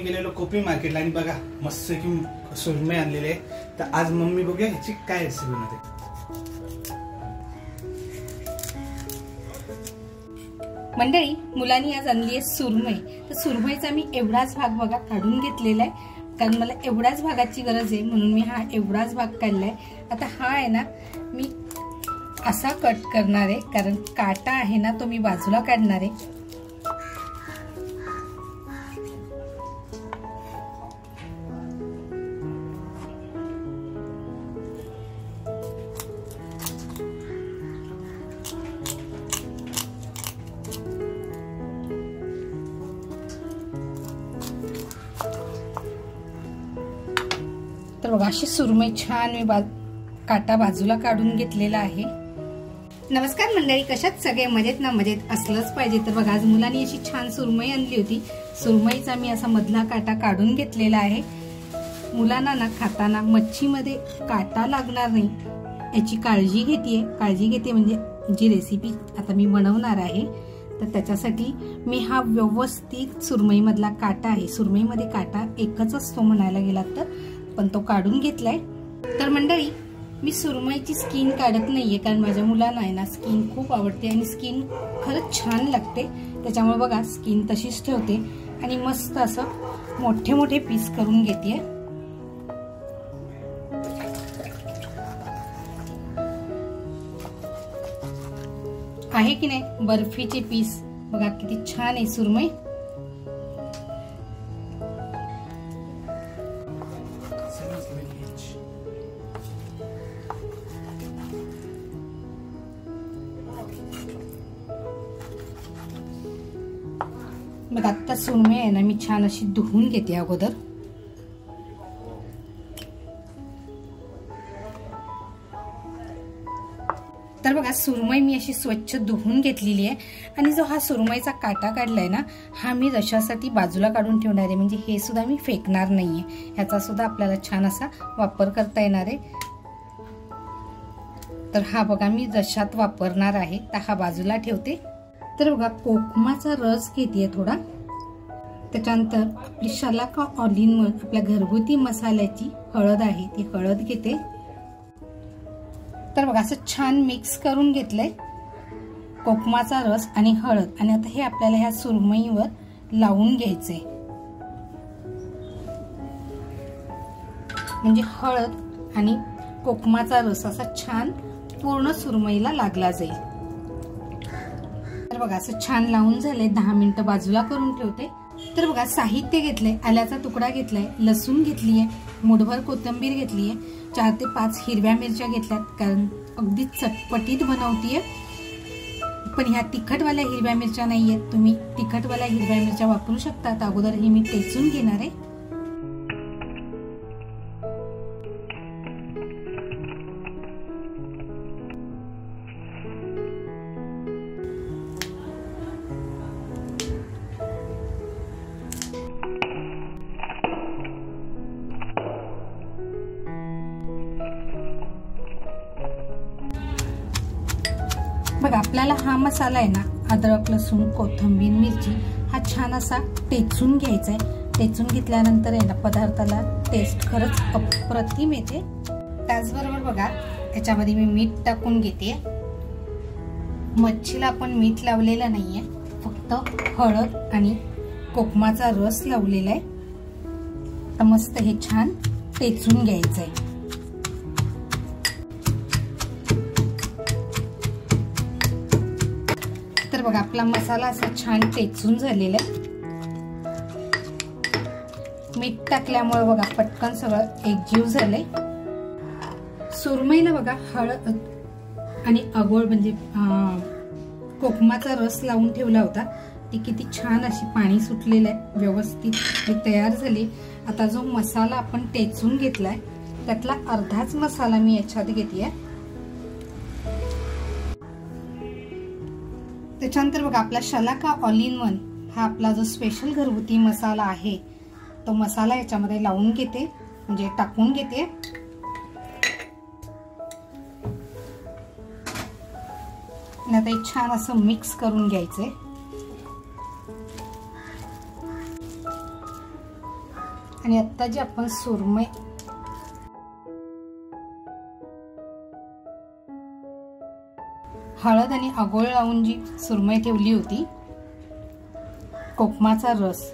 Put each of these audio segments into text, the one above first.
गेलेलो कोपी मार्केटला आणि बघा मस्त की सुरमई आणलेली आहे। तर आज मम्मी बघूया ह्याची काय रेसिपी मध्ये। मंडळी, मुलांनी आज आणली आहे सुरमई। तर सुरमईचा मी एवढाच भाग बघा काढून घेतलेला आहे, कारण मला एवढाच भागाची गरज आहे म्हणून मी हा एवढाच भाग काढलाय। आता हा आहे ना मी असा कट करणार आहे, कारण काटा आहे ना तो मी बाजूला काढणार आहे। तर बघा अशी सुरमई छान मी काटा बाजूला काढून घेतलेला आहे। नमस्कार मंडळी, कशात सगळे मजेत ना? मजेत असलंच पाहिजे। तर बघा आज मुलांनी अशी छान सुरमई आणली होती। सुरमईचा मी असा मधला काटा काढून घेतलेला आहे। मुलांना ना खाताना मच्छीमध्ये काटा लागणार नाही याची काळजी घेते म्हणजे जी रेसिपी आता मी बनवणार आहे तर त्याच्यासाठी मी हा व्यवस्थित सुरमईमधला काटा आहे, सुरमईमध्ये काटा एकच असतो म्हणायला गेला तर, पण तो काढून घेतलाय। तर मंडळी मी सुरमईची स्किन काढत नाहीये, कारण माझ्या मुलांना आहे ना स्किन खूप आवडते आणि स्किन खरंच छान लागते, त्याच्यामुळे बघा स्किन तशीच ठेवते आणि मस्त असं मोठे मोठे पीस करून घेते। आहे की नाही बर्फीचे पीस, बघा किती छान आहे सुरमई। मग आता सुरमई आहे ना मी छान अशी धुवून घेते अगोदर। तर बघा सुरमई मी अशी स्वच्छ धुवून घेतलेली आहे आणि जो हा सुरमईचा काटा काढलाय ना हा मी रशासाठी बाजूला काढून ठेवणार आहे, म्हणजे हे सुद्धा मी फेकणार नाहीये, ह्याचा सुद्धा आपल्याला छान असा वापर करता येणार आहे। तर हा बघा मी रशात वापरणार आहे, तर हा बाजूला ठेवते। तर बघा कोकमाचा रस घेते थोडा, त्याच्यानंतर आपली शलाका ऑल इन वन आपल्या घरगुती मसाल्याची हळद आहे ती हळद घेते। तर बघा असं छान मिक्स करून घेतलंय कोकमाचा रस आणि हळद, आणि आता हे आपल्याला ह्या सुरमईवर लावून घ्यायचंय, म्हणजे हळद आणि कोकमाचा रस असा छान पूर्ण सुरमईला लागला जाईल। तर बघा असं छान लावून झाले, 10 मिनिटं बाजूला करून ठेवते। तर बघा साहित्य घेतलंय, आल्याचा तुकडा घेतलाय, लसूण घेतलीये, मुठभर कोथिंबीर घेतलीये, 4 ते 5 हिरव्या मिरच्या घेतल्यात, कारण अगदी चटपटीत बनवतीये। पण ह्या तिखटवाल्या हिरव्या मिरच्या नाहीयेत, तुम्ही तिखटवाल्या हिरव्या मिरच्या वापरू शकता। तर अगोदर हे मी टेचून घेणार आहे। बघा आपल्याला हा मसाला आहे ना अद्रक लसूण कोथिंबीर मिरची हा छान असा टेचून घ्यायचा आहे। टेचून घेतल्यानंतर आहे ना पदार्थाला टेस्ट खरंच अप्रतिम येते। त्याचबरोबर बघा याच्यामध्ये मी मीठ टाकून घेते। मच्छीला आपण मीठ लावलेलं नाहीये, फक्त हळद आणि कोकमाचा रस लावलेला आहे। तर मस्त हे छान टेचून घ्यायचंय। तर बघा आपला मसाला असा छान टेचून झालेला आहे। मीठ टाकल्यामुळे बघा पटकन सगळं एकजीव झालंय। सुरमईला बघा हळद आणि आगोळ म्हणजे कोकमाचा रस लावून ठेवला होता, ती किती छान अशी पाणी सुटलेलं आहे, व्यवस्थित तयार झाली। आता जो मसाला आपण टेचून घेतलाय त्यातला अर्धाच मसाला मी याच्यात घेतेय। त्याच्यानंतर बघा आपला शलाका ऑल इन वन हा आपला जो स्पेशल घरगुती मसाला आहे तो मसाला याच्यामध्ये लावून घेते, म्हणजे टाकून घेते। आता हे छान असं मिक्स करून घ्यायचंय। आणि आता जी आपण सुरमई हळद आणि आगोळ लावून जी सुरमई ठेवली होती, कोकमाचा रस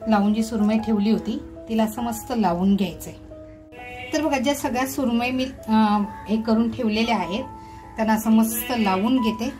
लावून जी सुरमई ठेवली होती तिला असं मस्त लावून घ्यायचंय। तर बघा ज्या सगळ्या सुरमई मी हे करून ठेवलेल्या आहेत त्यांना असं मस्त लावून घेते।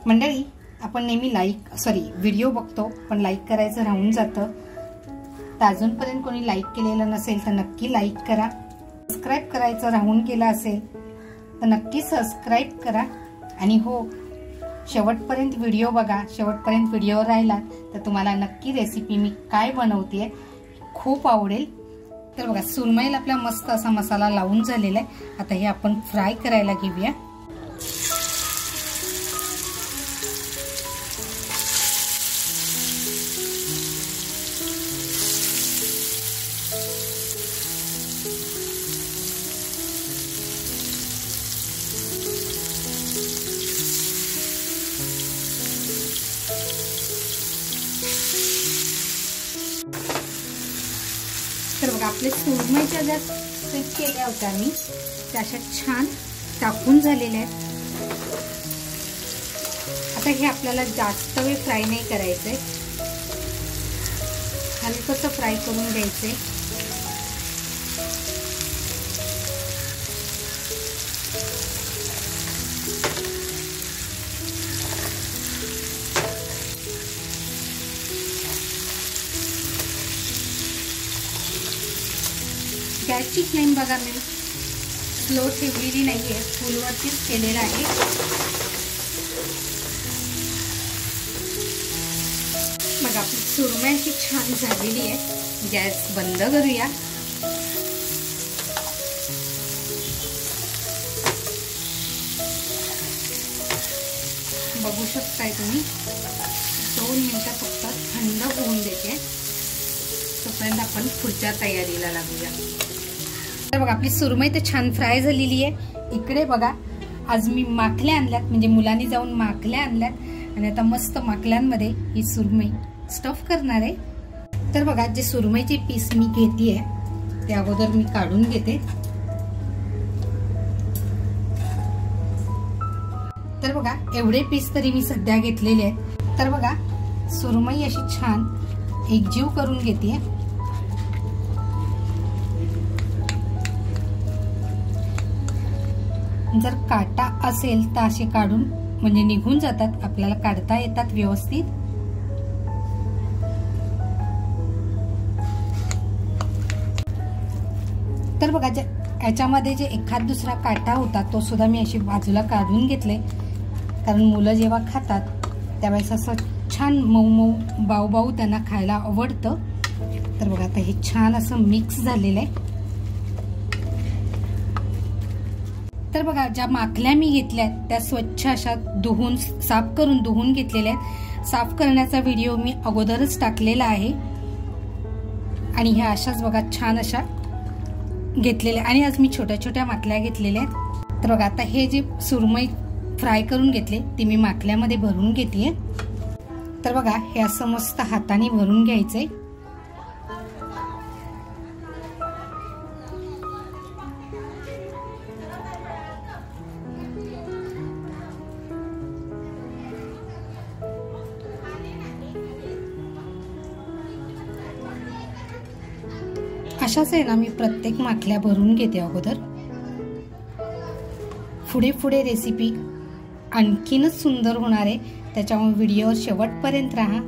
मंडळी, आपण नेहमी व्हिडिओ बघतो पण लाईक करायचं राहून जातं। तर अजूनपर्यंत कोणी लाईक केलेलं नसेल तर नक्की लाईक करा। सबस्क्राईब करायचं राहून गेलं असेल तर नक्की सबस्क्राईब करा। आणि हो, शेवटपर्यंत व्हिडिओ बघा। शेवटपर्यंत व्हिडिओ राहिला तर तुम्हाला नक्की रेसिपी मी काय बनवतेय खूप आवडेल। तर बघा सुरमईला आपला मस्त असा मसाला लावून झालेला आहे। आता हे आपण फ्राय करायला घेऊया। तर बघा आपले सुरमईच्या ज्या स्ट्रिप केल्या होत्या मी त्या अशा छान टाकून झालेल्या आहेत। आता हे आपल्याला जास्त वेळ फ्राय नाही करायचंय, हलकंसं फ्राय करून घ्यायचंय। गॅसची फ्लेम बघा मी स्लो ठेवलेली नाहीये, फुलवरतीच केलेला आहे। बघा आपली सुरमई अशी छान झालेली आहे। गॅस बंद करूया। बघू शकताय तुम्ही, 2 मिनिटं फक्त थंड होऊन देते, तोपर्यंत आपण पुढच्या तयारीला लागूया। तर बघा आपली सुरमई तर छान फ्राय झालेली आहे। इकडे बघा आज मी माखल्या आणल्यात, म्हणजे मुलांनी जाऊन माखल्या आणल्यात आणि आता मस्त माखल्यांमध्ये ही सुरमई स्टफ करणार आहे। तर बघा जे सुरमईचे पीस मी घेतेय ते अगोदर मी काढून घेते। तर बघा एवढे पीस तरी मी सध्या घेतलेले आहेत। तर बघा सुरमई अशी छान एकजीव करून घेते। जर काटा असेल तर असे काढून म्हणजे निघून जातात, आपल्याला काढता येतात व्यवस्थित। तर बघा याच्यामध्ये जे एखाद दुसरा काटा होता तो सुद्धा मी अशी बाजूला काढून घेतले, कारण मुलं जेव्हा खातात त्यावेळेस असं छान मऊ मऊ बाऊ बाऊ त्यांना खायला आवडतं। तर बघा आता हे छान असं मिक्स झालेलं आहे। तर बघा ज्या माखल्या मी घेतल्या त्या स्वच्छ अशा धुवून साफ करून धुवून घेतलेल्या आहेत। साफ करण्याचा व्हिडिओ मी अगोदरच टाकलेला आहे। आणि ह्या अशाच बघा छान अशा घेतलेल्या, आणि आज मी छोट्या छोट्या माखल्या घेतलेल्या आहेत। तर बघा आता हे जे सुरमई फ्राय करून घेतले ते मी माखल्यामध्ये भरून घेतेय। तर बघा हे असं मस्त हाताने भरून घ्यायचंय। अशाच आहे ना मी प्रत्येक माखल्या भरून घेते अगोदर। पुढे पुढे रेसिपी आणखीनच सुंदर होणार आहे, त्याच्यामुळे व्हिडिओ शेवटपर्यंत राहा।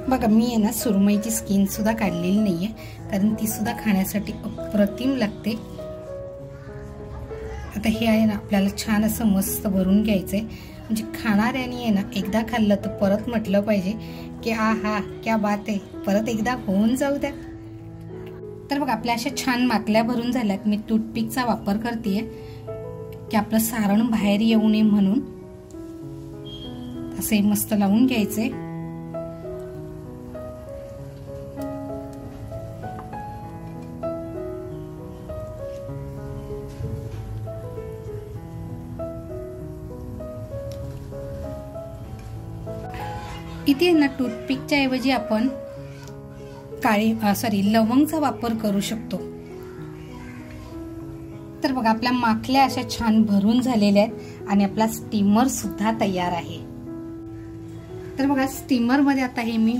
बघा मी आहे ना सुरमईची स्किन सुद्धा काढलेली नाहीये, कारण ती सुद्धा खाण्यासाठी अप्रतिम लागते। आता हे आहे ना आपल्याला छान असं मस्त भरून घ्यायचंय, म्हणजे खाणाऱ्याने आहे ना एकदा खाल्लं तर परत म्हटलं पाहिजे की आहा क्या बात आहे, परत एकदा होऊन जाऊ द्या। तर बघा आपल्या अशा छान माखल्या भरून झाल्यात। मी टूथपिकचा वापर करतेय की आपलं सारण बाहेर येऊ नये म्हणून। असे मस्त लावून घ्यायचे। इथे ना टूथपिकच्या ऐवजी आपण लवंगचा वापर करू शकतो। तर बघा आपल्या माखल्या अशा छान भरून झालेल्या आहेत आणि आपला स्टीमर सुद्धा तयार आहे। तर बघा स्टीमर मध्ये आता हे मी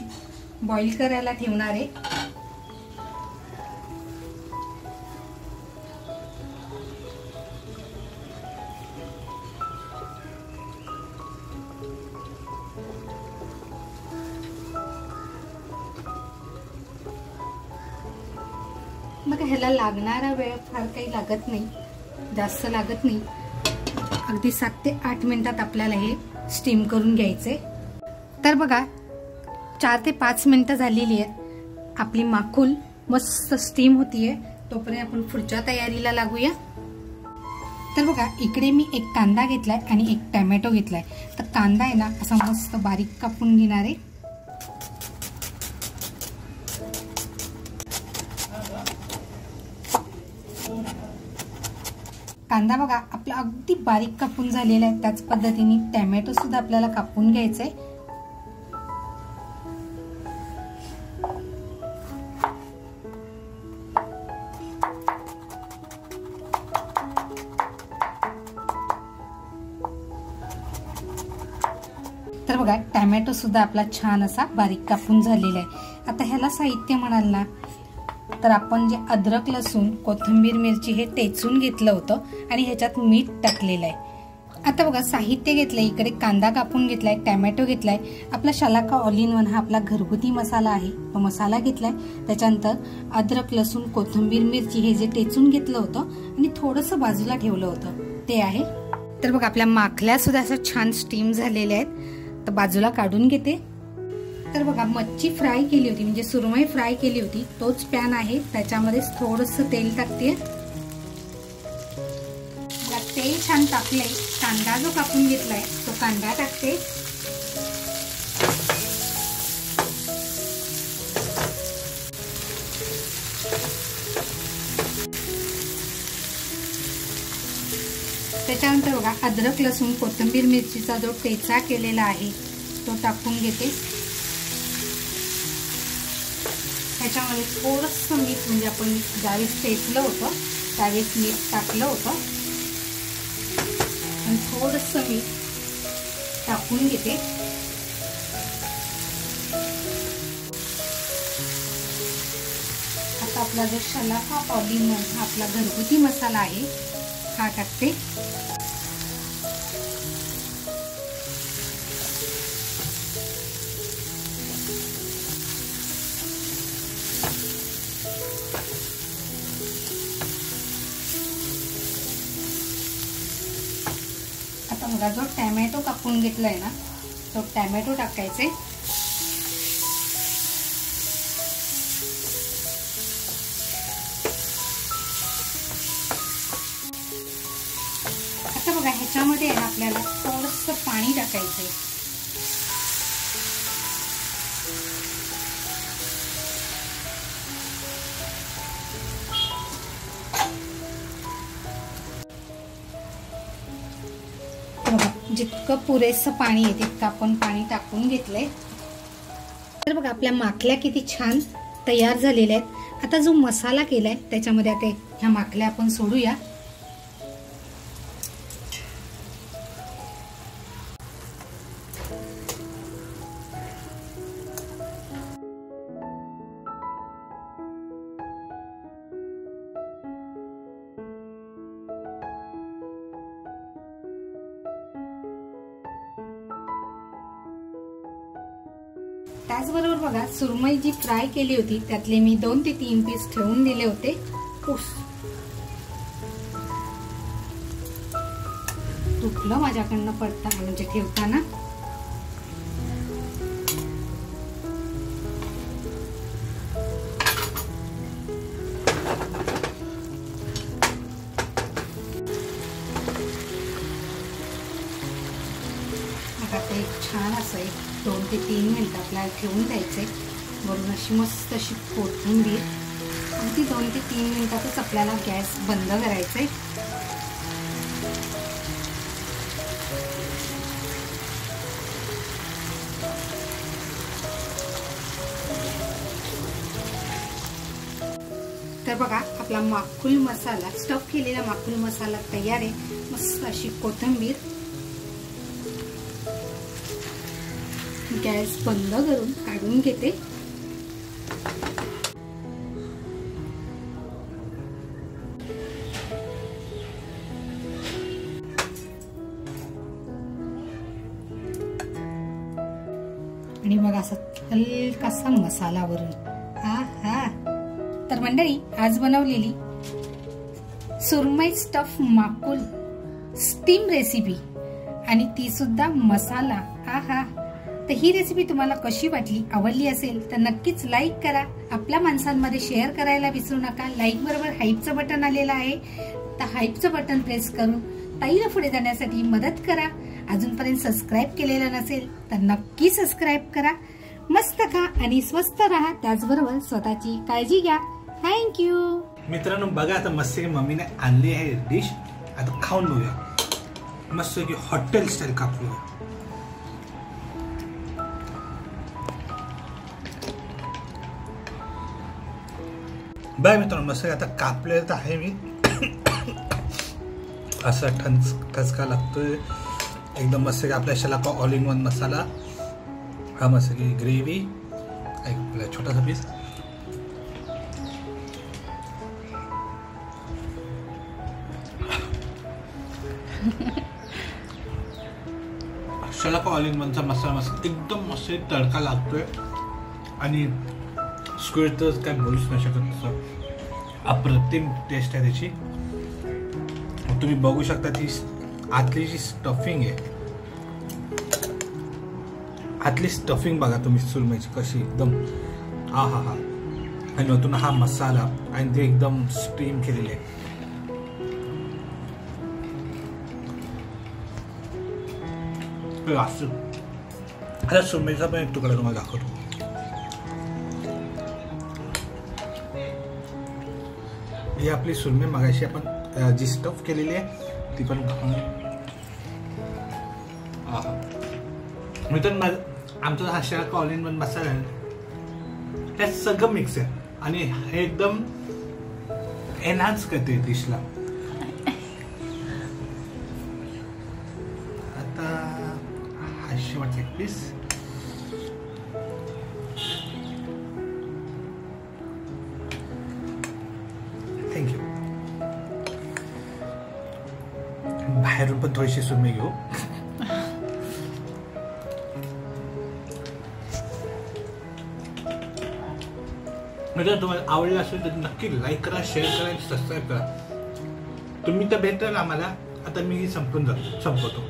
बॉईल करायला ठेवणार आहे। बघा ह्याला लागणारा वेळ फार काही लागत नाही, जास्त लागत नाही। अगदी 7 ते 8 मिनिटात आपल्याला हे स्टीम करून घ्यायचे। तर बघा 4 ते 5 मिनिटं झालेली आहेत। आपली माकुल मस्त स्टीम होतीये, तोपर्यंत आपण पुढच्या तयारीला लागूया। तर बघा इकडे मी एक कांदा घेतलाय आणि एक टोमॅटो घेतलाय। तर कांदा आहे ना असा मस्त बारीक कापून घेणार आहे। कांदा बघा आपला अगदी बारीक कापून झालेला आहे। त्याच पद्धतीने टोमॅटो सुद्धा आपल्याला कापून घ्यायचंय। तर बघा टोमॅटो सुद्धा आपला छान असा बारीक कापून झालेला आहे। आता ह्याला साहित्य म्हणाल ना तर आपण जे अद्रक, लसूण, कोथिंबीर, मिरची हे टेचून घेतलं होतं आणि ह्याच्यात मीठ टाकलेलं आहे। आता बघा साहित्य घेतलंय, इकडे कांदा कापून घेतलाय, टोमॅटो घेतलाय, आपला शलाका ऑल इन वन हा आपला घरगुती मसाला आहे तो मसाला घेतलाय। त्याच्यानंतर अद्रक, लसूण, कोथिंबीर, मिरची हे जे टेचून घेतलं होतं आणि थोडंसं बाजूला ठेवलं होतं ते आहे। तर बघा आपल्या माखल्या सुद्धा असं छान स्टीम झालेल्या आहेत, तर बाजूला काढून घेते। तर बघा मच्छी फ्राय केली होती म्हणजे सुरमई फ्राय केली होती, तोच पॅन आहे, त्याच्यामध्ये थोडंसं तेल टाकते। तेल छान टाकलंय, कांदा जो कापून घेतलाय तो कांदा टाकते। त्याच्यानंतर बघा अद्रक, लसूण, कोथिंबीर, मिरचीचा जो ठेचा केलेला आहे तो टाकून घेते। त्याच्यामध्ये थोडंसं मीठ म्हणजे आपण ज्यावेळेस टेचलं होतं त्यावेळेस मीठ टाकलं होतं आणि थोडंसं मीठ टाकून घेते। आता आपला जो शलाका ऑल इन वन हा आपला घरगुती मसाला आहे हा टाकते। आता बघा जो टोमॅटो कापून घेतलाय ना तो टोमॅटो टाकायचे। आता बघा ह्याच्यामध्ये ना आपल्याला थोडंसं पाणी टाकायचंय। जितकं पुरेसं पाणी आहे तितकं आपण पाणी टाकून घेतलंय। तर बघा आपल्या माखल्या किती छान तयार झालेल्या आहेत। आता जो मसाला केलाय त्याच्यामध्ये आता ह्या माखल्या आपण सोडूया। त्याचबरोबर बघा सुरमई जी फ्राय केली होती त्यातले मी 2 ते 3 पीस ठेवून दिले होते। तुटलं माझ्याकडनं पडताना म्हणजे ठेवताना। छान असं 2 ते 3 मिनिटं आपल्याला ठेवून द्यायचे। वरून अशी मस्त अशी कोथिंबीर आणि ती 2 ते 3 मिनिटातच आपल्याला गॅस बंद करायचा आहे। बघा आपला माकुल मसाला, स्टफ केलेला माकुल मसाला तयार आहे. मस्त अशी कोथिंबीर. गॅस बंद करून काढून घेते. आणि बघा असा हलकासा मसाला वरून. हा तर मंडळी आज बनवलेली सुरमई स्टफ माकुल स्टीम रेसिपी आणि ती सुद्धा मसाला. तर ही रेसिपी तुम्हाला कशी वाटली, आवडली असेल तर नक्कीच लाईक करा. आपल्या माणसांमध्ये शेअर करायला विसरू नका. लाईक बरोबर हाईपचं बटन आलेलं आहे, तर हाईपचं बटन प्रेस करून ताईला पुढे जाण्यासाठी मदत करा. अजूनपर्यंत सबस्क्राईब केलेलं नसेल तर नक्की सबस्क्राईब करा. मस्त खा आणि स्वस्त राहा, त्याचबरोबर स्वतःची काळजी घ्या. थँक्यू. मित्रांनो बघा आता मस्त मम्मीने आणली आहे डिश. आता खाऊन बघूया. मस्त की हॉटेल स्टाईल कापली. बाय मित्रांनो, मस्त आता कापलेलं तर आहे मी. असा ठसका लागतोय एकदम मस्त. आपल्या शलाका ऑल इन वन मसाला. हा मस्त की ग्रेव्ही, एक छोटासा पीस. शलाका ऑल इन वनचा मसाला मस्त एकदम मस्त तडका लागतोय. आणि स्क्विड तर काय बोलूच नाही शकत. तसं अप्रतिम टेस्ट आहे त्याची. तुम्ही बघू शकता ती आतली जी स्टफिंग आहे, आतली स्टफिंग बघा तुम्ही सुरमईची कशी एकदम. हा आणि वरतून हा मसाला आणि ते एकदम स्टीम केलेले आहे. आता सुरमईचा पण एक तुकडा तुम्हाला दाखवतो. ही आपली सुरमई मगाशी आपण जी स्टफ केलेली आहे ती पण मित्रांनो आमचा हा शलाका ऑल इन वन मसाला आहे, त्यात सगळं मिक्स आहे आणि हे एकदम एनहान्स करते डिशला. आता हा शेवटचा एक पीस. थँक्यू. बाहेरून पण थोडीशी सुरमई घेऊ. मित्रांनो तुम्हाला आवडलं असेल तर नक्की लाईक करा, शेअर करा आणि सबस्क्राईब करा. तुम्ही तर भेटाल आम्हाला. आता मी संपवतो.